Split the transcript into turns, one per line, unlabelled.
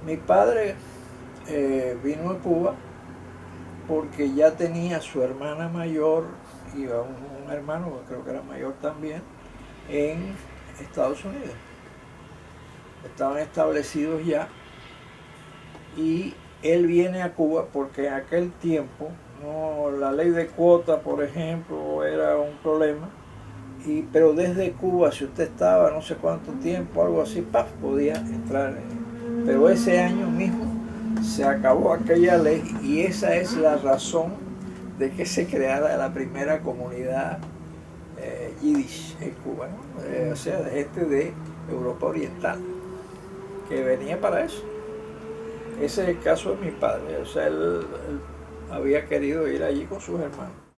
Mi padre vino a Cuba porque ya tenía su hermana mayor y un hermano, que creo que era mayor también, en Estados Unidos. Estaban establecidos ya y él viene a Cuba porque en aquel tiempo no, la ley de cuota, por ejemplo, era un problema. Pero desde Cuba, si usted estaba no sé cuánto tiempo, algo así, ¡paf!, podía entrar. Pero ese año mismo se acabó aquella ley y esa es la razón de que se creara la primera comunidad yiddish en Cuba, ¿no? O sea, de gente de Europa Oriental, que venía para eso. Ese es el caso de mi padre, o sea, él había querido ir allí con sus hermanos.